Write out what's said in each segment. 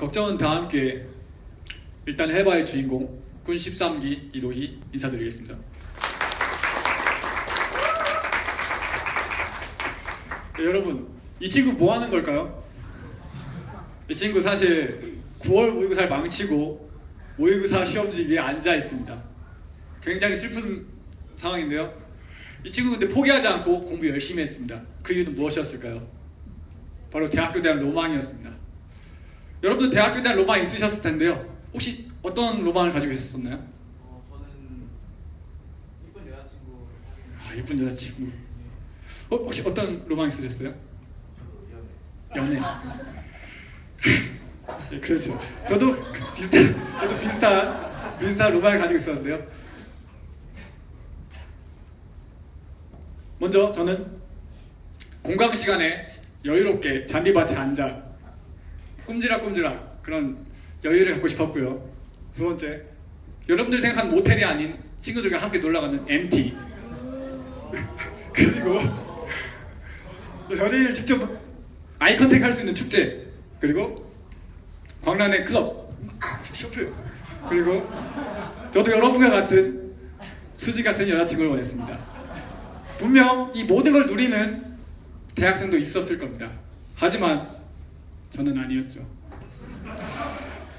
걱정은 다 함께 일단 해바의 주인공 군 13기 이도희 인사드리겠습니다. 네, 여러분 이 친구 뭐 하는 걸까요? 이 친구 사실 9월 모의고사를 망치고 모의고사 시험지 위에 앉아 있습니다. 굉장히 슬픈 상황인데요. 이 친구 근데 포기하지 않고 공부 열심히 했습니다. 그 이유는 무엇이었을까요? 바로 대학교 대한 로망이었습니다. 여러분도 대학교 대한 로망 있으셨을 텐데요. 혹시 어떤 로망을 가지고 계셨었나요? 저는 이쁜 여자친구. 이쁜 여자친구. 혹시 어떤 로망 있으셨어요? 연애. 네, 그렇죠. 저도 비슷한 로망을 가지고 있었는데요. 먼저 저는 공강 시간에 여유롭게 잔디밭에 앉아 꼼지락꼼지락 그런 여유를 갖고 싶었고요. 두 번째, 여러분들 생각하는 모텔이 아닌 친구들과 함께 놀러가는 MT. 그리고 연예인을 직접 아이 컨택 할 수 있는 축제. 그리고 광란의 클럽 쇼핑. 그리고 저도 여러분과 같은 수지 같은 여자친구를 원했습니다. 분명 이 모든 걸 누리는 대학생도 있었을 겁니다. 하지만 저는 아니었죠.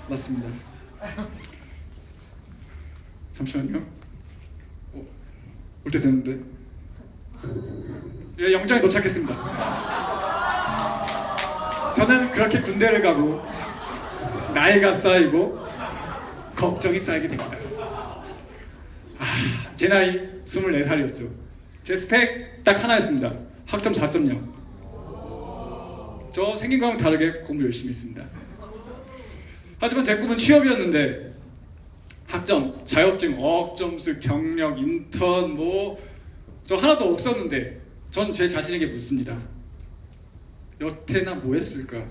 맞습니다. 잠시만요. 올 때 됐는데. 예, 영장에 도착했습니다. 저는 그렇게 군대를 가고 나이가 쌓이고 걱정이 쌓이게 됩니다. 제 나이 24살이었죠. 제 스펙 딱 하나였습니다. 학점 4.0. 저 생긴 거랑 다르게 공부 열심히 했습니다. 하지만 제 꿈은 취업이었는데 학점, 자격증, 어학점수, 경력, 인턴 저 하나도 없었는데 전 제 자신에게 묻습니다. 여태나 뭐 했을까?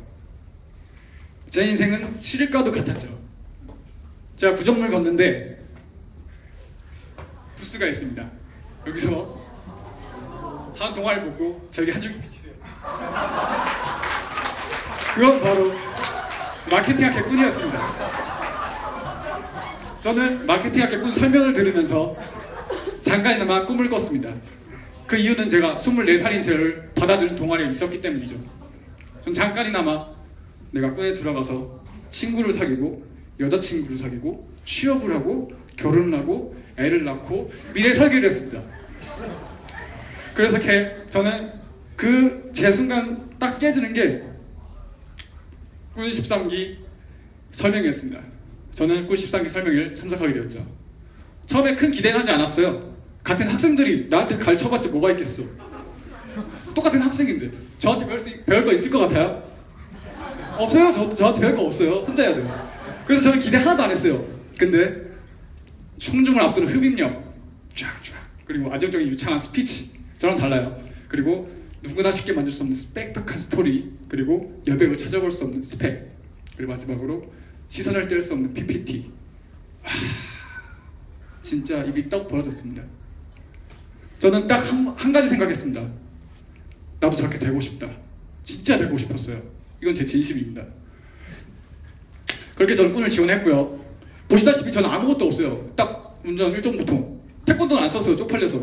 제 인생은 칠일과도 같았죠. 제가 구정물 걷는데 부스가 있습니다. 여기서 한 동아리 보고 저에게 한 줄기 비치세요. 그건 바로 마케팅학회 꾼이었습니다. 저는 마케팅학회 꾼 설명을 들으면서 잠깐이나마 꿈을 꿨습니다. 그 이유는 제가 24살인 저를 받아들인 동아리에 있었기 때문이죠. 전 잠깐이나마 내가 꾼에 들어가서 친구를 사귀고 여자친구를 사귀고 취업을 하고 결혼을 하고 애를 낳고 미래 설계를 했습니다. 그래서 저는 그 제 순간 딱 깨지는 게 꾼 13기 설명이었습니다. 저는 꾼 13기 설명회를 참석하게 되었죠. 처음에 큰 기대는 하지 않았어요. 같은 학생들이 나한테 가르쳐봤자 뭐가 있겠어. 똑같은 학생인데 저한테 배울 거 있을 것 같아요? 없어요. 저한테 배울 거 없어요. 혼자 해야 돼요. 그래서 저는 기대 하나도 안 했어요. 근데 청중을 앞두는 흡입력 쫙쫙, 그리고 안정적인 유창한 스피치, 저랑 달라요. 그리고 누구나 쉽게 만들 수 없는 빽빽한 스토리, 그리고 여백을 찾아볼 수 없는 스펙, 그리고 마지막으로 시선을 뗄 수 없는 PPT. 진짜 입이 떡 벌어졌습니다. 저는 딱 한 가지 생각했습니다. 나도 저렇게 되고 싶다. 진짜 되고 싶었어요. 이건 제 진심입니다. 그렇게 저는 꿈을 지원했고요. 보시다시피 저는 아무것도 없어요. 딱 운전 1종부통. 태권도는 안 썼어요. 쪽팔려서.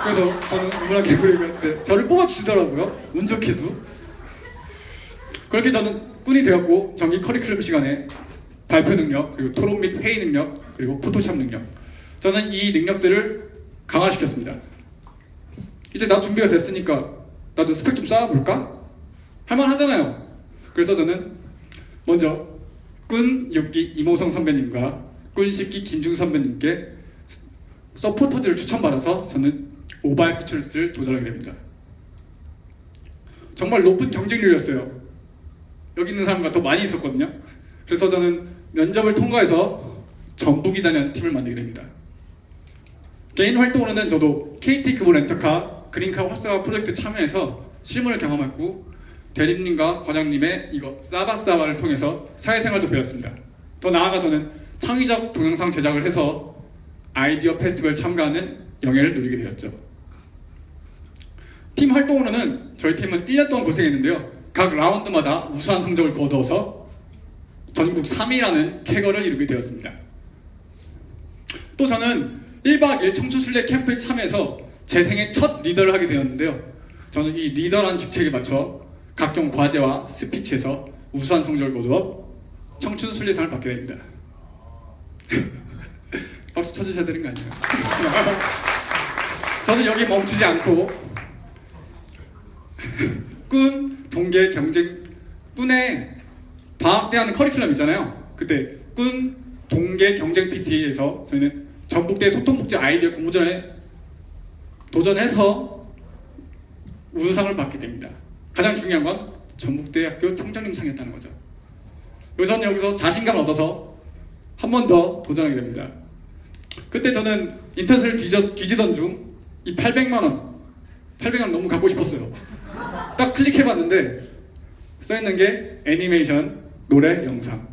그래서 저는 우물하게 그리는데 저를 뽑아주시더라고요. 운 좋게도. 그렇게 저는 꾼이 되었고, 정기 커리큘럼 시간에 발표 능력, 그리고 토론 및 회의 능력, 그리고 포토샵 능력, 저는 이 능력들을 강화시켰습니다. 이제 나 준비가 됐으니까 나도 스펙 좀 쌓아볼까? 할만하잖아요. 그래서 저는 먼저 꾼 6기 이모성 선배님과 꾼 10기 김중 선배님께 서포터즈를 추천받아서 저는 오바이 피처리스를 도전하게 됩니다. 정말 높은 경쟁률이었어요. 여기 있는 사람과 더 많이 있었거든요. 그래서 저는 면접을 통과해서 전북이라는 팀을 만들게 됩니다. 개인 활동으로는 저도 KT 크보 렌터카 그린카 활성화 프로젝트 참여해서 실무를 경험했고, 대리님과 과장님의 이거 싸바싸바를 통해서 사회생활도 배웠습니다. 더 나아가 저는 창의적 동영상 제작을 해서 아이디어 페스티벌 참가하는 영예를 누리게 되었죠. 팀 활동으로는 저희 팀은 1년 동안 고생했는데요. 각 라운드마다 우수한 성적을 거두어서 전국 3위라는 쾌거를 이루게 되었습니다. 또 저는 1박 2일 청춘순례 캠프에 참여해서 제 생애 첫 리더를 하게 되었는데요. 저는 이 리더라는 직책에 맞춰 각종 과제와 스피치에서 우수한 성적을 거두어 청춘순례상을 받게 됩니다. 박수 쳐주셔야 되는 거 아니에요? 저는 여기 멈추지 않고 꾼 동계 경쟁 꾼의 방학 때 하는 커리큘럼 있잖아요. 그때 꾼 동계 경쟁 PT에서 저희는 전국대 소통복지 아이디어 공모전에 도전해서 우수상을 받게 됩니다. 가장 중요한 건 전국대학교 총장님상이었다는 거죠. 그래서 여기서 자신감을 얻어서 한 번 더 도전하게 됩니다. 그때 저는 인터넷을 뒤지던 중 이 800만 원 너무 갖고 싶었어요. 딱 클릭해봤는데 써있는 게 애니메이션, 노래, 영상.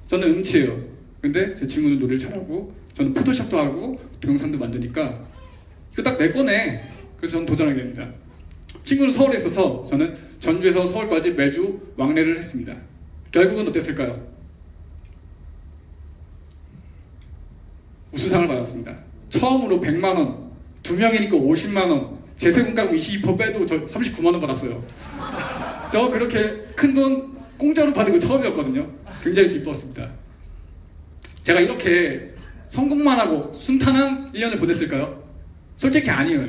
저는 음치예요. 근데 제 친구는 노래를 잘하고 저는 포토샵도 하고 동영상도 만드니까 이거 딱 내 거네. 그래서 저는 도전하게 됩니다. 친구는 서울에 있어서 저는 전주에서 서울까지 매주 왕래를 했습니다. 결국은 어땠을까요? 우수상을 받았습니다. 처음으로 100만 원, 2명이니까 50만 원, 제 세금가금 22% 빼도 저 39만 원 받았어요. 저 그렇게 큰 돈 공짜로 받은 거 처음이었거든요. 굉장히 기뻤습니다. 제가 이렇게 성공만 하고 순탄한 1년을 보냈을까요? 솔직히 아니에요.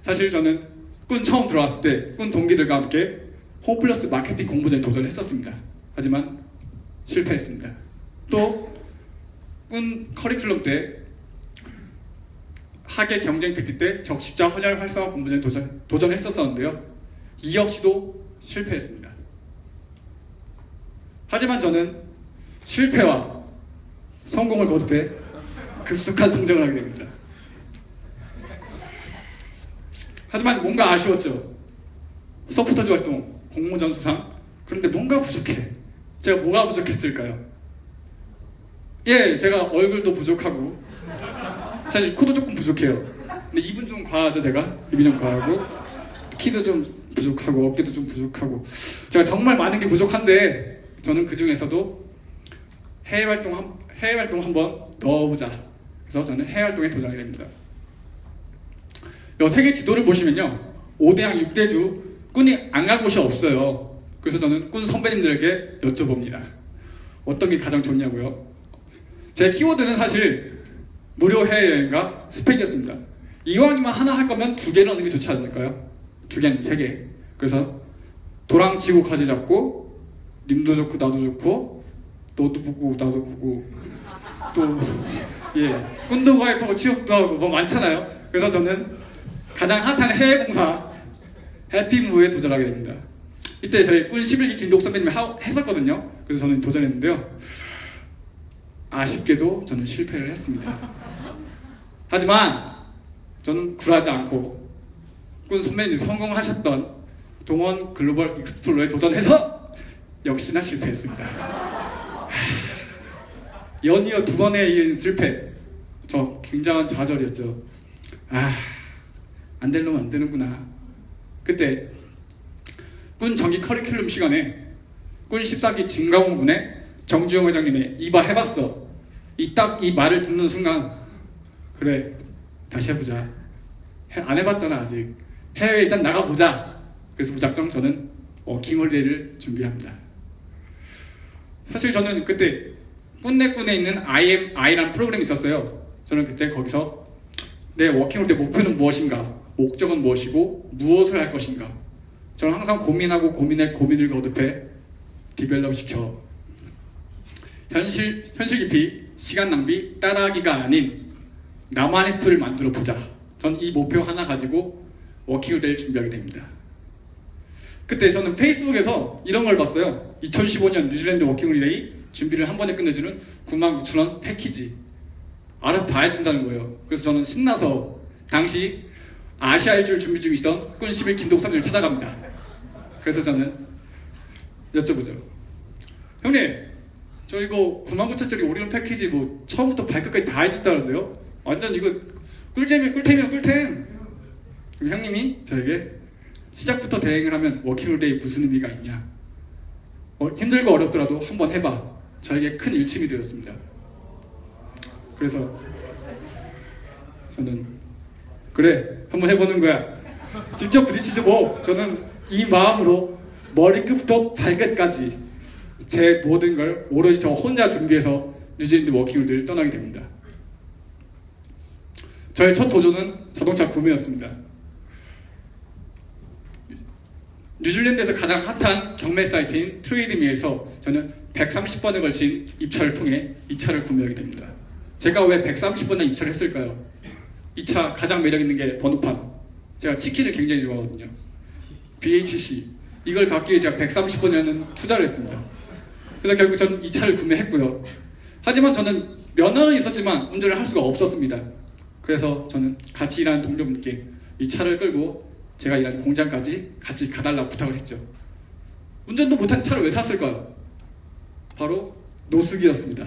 사실 저는 꾼 처음 들어왔을 때 꾼 동기들과 함께 홈플러스 마케팅 공모전에 도전했었습니다. 하지만 실패했습니다. 또 꾼 커리큘럼 때 학예 경쟁 PT 때 적십자 헌혈 활성화 공모전에 도전했었는데요. 이 역시도 실패했습니다. 하지만 저는 실패와 성공을 거듭해 급속한 성장을 하게 됩니다. 하지만 뭔가 아쉬웠죠. 서포터즈 활동, 공모전 수상. 그런데 뭔가 부족해. 제가 뭐가 부족했을까요? 예, 제가 얼굴도 부족하고 사실 코도 조금 부족해요. 근데 입은 좀 과하죠. 제가 입이 좀 과하고 키도 좀 부족하고 어깨도 좀 부족하고 제가 정말 많은 게 부족한데 저는 그 중에서도 해외 활동 한번 넣어보자. 그래서 저는 해외 활동에 도전하게 됩니다. 이 세계 지도를 보시면요, 5대양 6대주 꾼이 안 간 곳이 없어요. 그래서 저는 꾼 선배님들에게 여쭤봅니다. 어떤 게 가장 좋냐고요? 제 키워드는 사실 무료 해외여행과 스펙이었습니다. 이왕이면 하나 할 거면 2개를 하는 게 좋지 않을까요? 2개는 3개. 그래서 도랑 지구 가지 잡고 님도 좋고 나도 좋고 너도 보고 나도 보고 또 꾼도 가입하고 취업도 하고 뭐 많잖아요. 그래서 저는 가장 핫한 해외 봉사 해피무브에 도전하게 됩니다. 이때 저희 꾼 11기 김독 선배님이 했었거든요. 그래서 저는 도전했는데요. 아쉽게도 저는 실패를 했습니다. 하지만 저는 굴하지 않고 꾼 선배님이 성공하셨던 동원 글로벌 익스플로어에 도전해서 역시나 실패했습니다. 연이어 2번에 이은 실패. 저 굉장한 좌절이었죠. 안 되려면 안 되는구나. 그때 꾼 정기 커리큘럼 시간에 꾼 14기 진강원군의 정주영 회장님이 이봐 해봤어. 딱 이 말을 듣는 순간 그래 다시 해보자. 안 해봤잖아 아직. 해외에 일단 나가보자. 그래서 무작정 저는 워킹홀리데이를 준비합니다. 사실 저는 그때 꾼내꾼에 있는 IMI라는 프로그램이 있었어요. 저는 그때 거기서 내 워킹홀리데이 목표는 무엇인가, 목적은 무엇이고 무엇을 할 것인가, 저는 항상 고민하고 고민을 거듭해 디벨롭 시켜 현실 깊이 시간 낭비 따라하기가 아닌 나만의 스토리를 만들어 보자. 전 이 목표 하나 가지고 워킹홀리데이를 준비하게 됩니다. 그때 저는 페이스북에서 이런 걸 봤어요. 2015년 뉴질랜드 워킹홀리데이 준비를 한 번에 끝내주는 99,000원 패키지. 알아서 다 해준다는 거예요. 그래서 저는 신나서 당시 아시아 일주를 준비 중이시던 꾼 11 김독선님을 찾아갑니다. 그래서 저는 여쭤보죠. 형님, 저 이거 99,000원짜리 오리온 패키지 뭐 처음부터 발끝까지 다 해준다는데요? 완전 이거 꿀템이면 꿀템. 그럼 형님이 저에게 시작부터 대행을 하면 워킹홀리데이 무슨 의미가 있냐? 힘들고 어렵더라도 한번 해봐. 저에게 큰 일침이 되었습니다. 그래서 저는 그래 한번 해보는 거야. 직접 부딪히죠 뭐. 저는 이 마음으로 머리끝부터 발끝까지 제 모든 걸 오로지 저 혼자 준비해서 뉴질랜드 워킹홀드를 떠나게 됩니다. 저의 첫 도전은 자동차 구매였습니다. 뉴질랜드에서 가장 핫한 경매 사이트인 트레이드미에서 저는 130번에 걸친 입찰을 통해 이 차를 구매하게 됩니다. 제가 왜 130번이나 입찰을 했을까요? 이 차 가장 매력 있는 게 번호판. 제가 치킨을 굉장히 좋아하거든요. BHC. 이걸 갖기 위해 제가 130번이라는 투자를 했습니다. 그래서 결국 저는 이 차를 구매했고요. 하지만 저는 면허는 있었지만 운전을 할 수가 없었습니다. 그래서 저는 같이 일하는 동료분께 이 차를 끌고 제가 일하는 공장까지 같이 가달라고 부탁을 했죠. 운전도 못한 차를 왜 샀을까요? 바로 노숙이었습니다.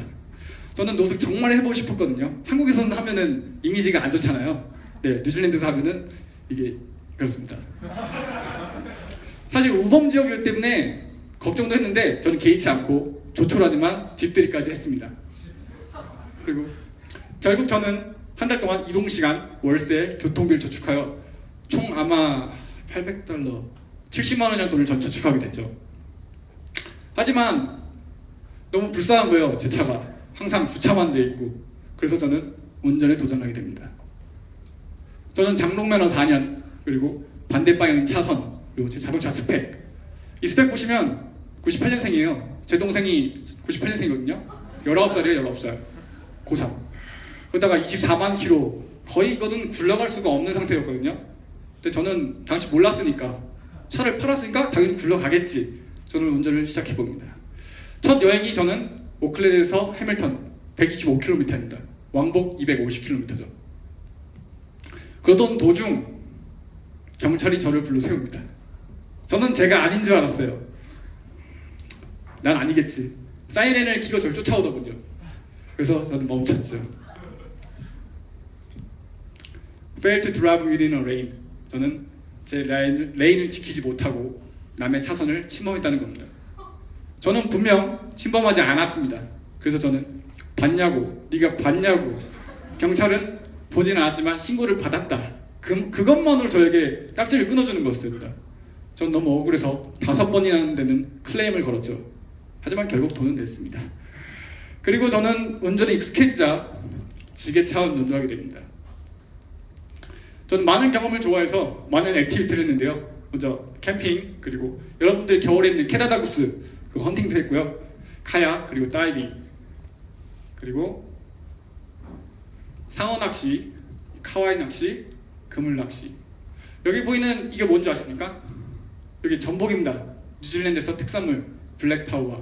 저는 노숙 정말 해보고 싶었거든요. 한국에서는 하면은 이미지가 안 좋잖아요. 네, 뉴질랜드에서 하면은 이게 그렇습니다. 사실 우범 지역이기 때문에 걱정도 했는데 저는 개의치 않고 조촐하지만 집들이까지 했습니다. 그리고 결국 저는 한 달 동안 이동시간, 월세, 교통비를 저축하여 총 아마 $800, 70만 원이라는 돈을 전 저축하게 됐죠. 하지만 너무 불쌍한 거예요. 제 차가 항상 주차만 돼 있고. 그래서 저는 운전에 도전하게 됩니다. 저는 장롱면허 4년, 그리고 반대 방향 차선, 그리고 제 자동차 스펙. 이 스펙 보시면 98년생이에요. 제 동생이 98년생이거든요. 19살이에요, 19살. 고3. 그러다가 24만 킬로, 거의 이거는 굴러갈 수가 없는 상태였거든요. 근데 저는 당시 몰랐으니까, 차를 팔았으니까 당연히 굴러가겠지. 저는 운전을 시작해봅니다. 첫 여행이 저는 오클랜드에서 해밀턴 125km입니다. 왕복 250km죠. 그러던 도중 경찰이 저를 불러 세웁니다. 저는 제가 아닌 줄 알았어요. 난 아니겠지. 사이렌을 키고 저를 쫓아오더군요. 그래서 저는 멈췄죠. Failed to drive within a lane. 저는 제 레인을 지키지 못하고 남의 차선을 침범했다는 겁니다. 저는 분명 침범하지 않았습니다. 그래서 저는 봤냐고, 네가 봤냐고. 경찰은 보진 않았지만 신고를 받았다. 그것만으로 저에게 딱지를 끊어주는 거였습니다. 전 너무 억울해서 5번이나 되는 클레임을 걸었죠. 하지만 결국 돈은 냈습니다. 그리고 저는 운전에 익숙해지자 지게차 운전도 하게 됩니다. 저는 많은 경험을 좋아해서 많은 액티비티를 했는데요. 먼저 캠핑, 그리고 여러분들이 겨울에 있는 캐나다 구스 그 헌팅도 했고요. 카약, 그리고 다이빙, 그리고 상어 낚시, 카와이 낚시, 그물 낚시. 여기 보이는 이게 뭔지 아십니까? 여기 전복입니다. 뉴질랜드에서 특산물 블랙 파우아.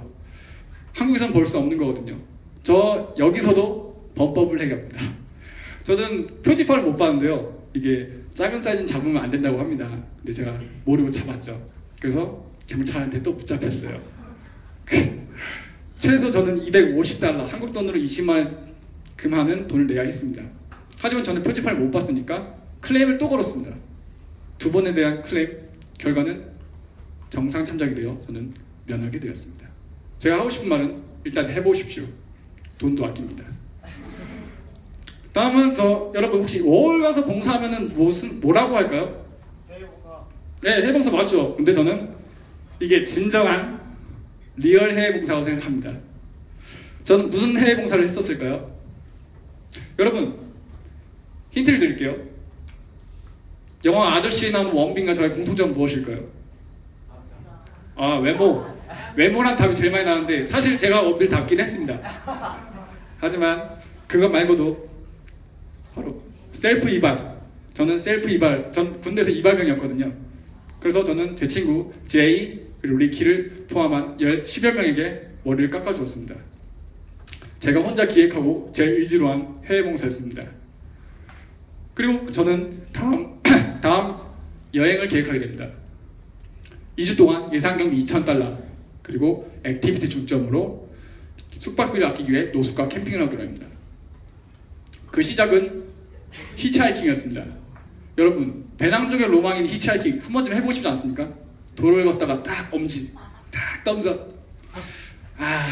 한국에서는 볼 수 없는 거거든요. 저 여기서도 범법을 해갑니다. 저는 표지판을 못 봤는데요. 이게 작은 사이즈는 잡으면 안 된다고 합니다. 근데 제가 모르고 잡았죠. 그래서 경찰한테 또 붙잡혔어요. 최소 저는 $250, 한국 돈으로 20만 원 금하는 돈을 내야 했습니다. 하지만 저는 표지판을 못 봤으니까 클레임을 또 걸었습니다. 2번에 대한 클레임 결과는 정상 참작이 되어 저는 면하게 되었습니다. 제가 하고 싶은 말은 일단 해보십시오. 돈도 아낍니다. 다음은 여러분 혹시 월 가서 봉사하면은 뭐라고 할까요? 해외봉사. 네, 해외봉사 맞죠. 근데 저는 이게 진정한 리얼 해외봉사라고 생각합니다. 저는 무슨 해외봉사를 했었을까요? 여러분 힌트를 드릴게요. 영화 아저씨에 나오는 원빈과 저의 공통점은 무엇일까요? 아, 외모란 답이 제일 많이 나오는데 사실 제가 원빈을 닮긴 했습니다. 하지만 그것 말고도 바로 셀프 이발. 저는 셀프 이발, 전 군대에서 이발병이었거든요. 그래서 저는 제 친구 제이 그리고 리키를 포함한 10여 명에게 머리를 깎아주었습니다. 제가 혼자 기획하고 제 의지로 한 해외봉사였습니다. 그리고 저는 다음 여행을 계획하게 됩니다. 2주 동안 예상 경비 $2,000 그리고 액티비티 중점으로 숙박비를 아끼기 위해 노숙과 캠핑을 하기로 합니다. 그 시작은 히치하이킹이었습니다. 여러분 배낭족의 로망인 히치하이킹 한 번쯤 해보고 싶지 않습니까? 도로를 걷다가 딱 엄지 딱 떠면서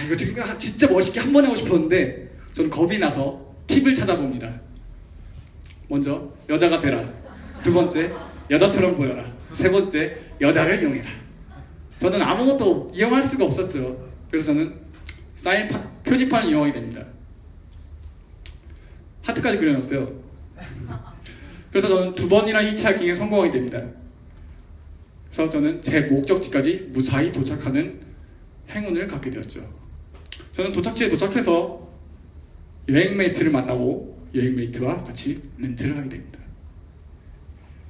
이거 지금 진짜 멋있게 한 번 하고 싶었는데 저는 겁이 나서 팁을 찾아봅니다. 먼저 여자가 되라. 두 번째 여자처럼 보여라. 세 번째 여자를 이용해라. 저는 아무것도 이용할 수가 없었죠. 그래서 저는 표지판을 이용하게 됩니다. 하트까지 그려놨어요. 그래서 저는 2번이나 히치하이킹에 성공하게 됩니다. 그래서 저는 제 목적지까지 무사히 도착하는 행운을 갖게 되었죠. 저는 도착지에 도착해서 여행메이트를 만나고 여행메이트와 같이 렌트를 하게 됩니다.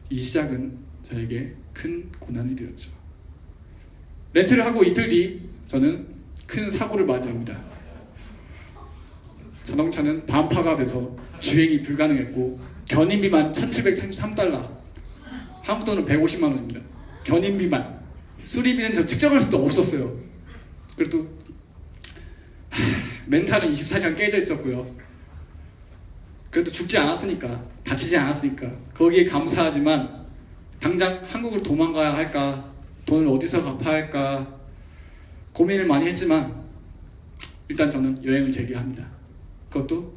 이 시작은 저에게 큰 고난이 되었죠. 렌트를 하고 이틀 뒤 저는 큰 사고를 맞이합니다. 자동차는 반파가 돼서 주행이 불가능했고 견인비만 1,733달러, 한국 돈은 150만 원입니다. 견인비만. 수리비는 저 측정할 수도 없었어요. 그래도 멘탈은 24시간 깨져 있었고요. 그래도 죽지 않았으니까, 다치지 않았으니까 거기에 감사하지만 당장 한국으로 도망가야 할까, 돈을 어디서 갚아야 할까 고민을 많이 했지만 일단 저는 여행을 재개합니다. 그것도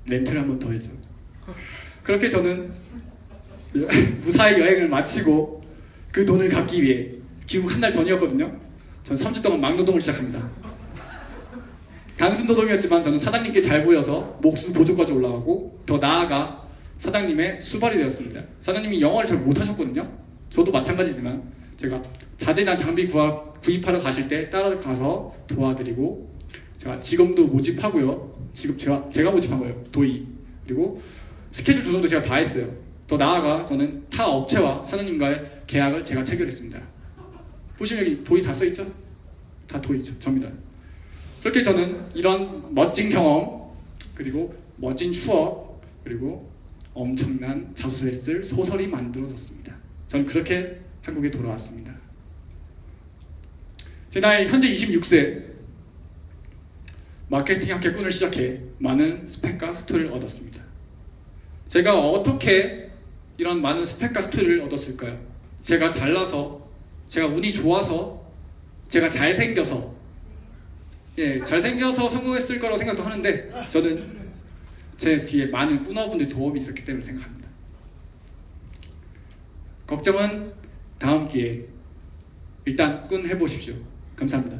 렌트를 한 번 더 해서. 그렇게 저는 무사히 여행을 마치고 그 돈을 갚기 위해 귀국 한 달 전이었거든요. 저는 3주 동안 막노동을 시작합니다. 단순 노동이었지만 저는 사장님께 잘 보여서 목수 보조까지 올라가고 더 나아가 사장님의 수발이 되었습니다. 사장님이 영어를 잘 못하셨거든요. 저도 마찬가지지만 제가 자재나 장비 구입하러 가실 때 따라가서 도와드리고, 제가 직원도 모집하고요. 제가 모집한 거예요. 도의. 그리고 스케줄 조정도 제가 다 했어요. 더 나아가 저는 타 업체와 사장님과의 계약을 제가 체결했습니다. 보시면 여기 도의 다 써있죠? 다 도의죠. 접니다. 그렇게 저는 이런 멋진 경험, 그리고 멋진 추억, 그리고 엄청난 자소서에 쓸 소설이 만들어졌습니다. 저는 그렇게 한국에 돌아왔습니다. 제 나이 현재 26세, 마케팅 학교 꾼을 시작해 많은 스펙과 스토리를 얻었습니다. 제가 어떻게 이런 많은 스펙과 스토리를 얻었을까요? 제가 잘나서, 제가 운이 좋아서, 제가 잘생겨서, 잘생겨서 성공했을 거라고 생각도 하는데 저는 제 뒤에 많은 꾼어분들의 도움이 있었기 때문에 생각합니다. 걱정은 다음 기회에 일단 꾼 해보십시오. 감사합니다.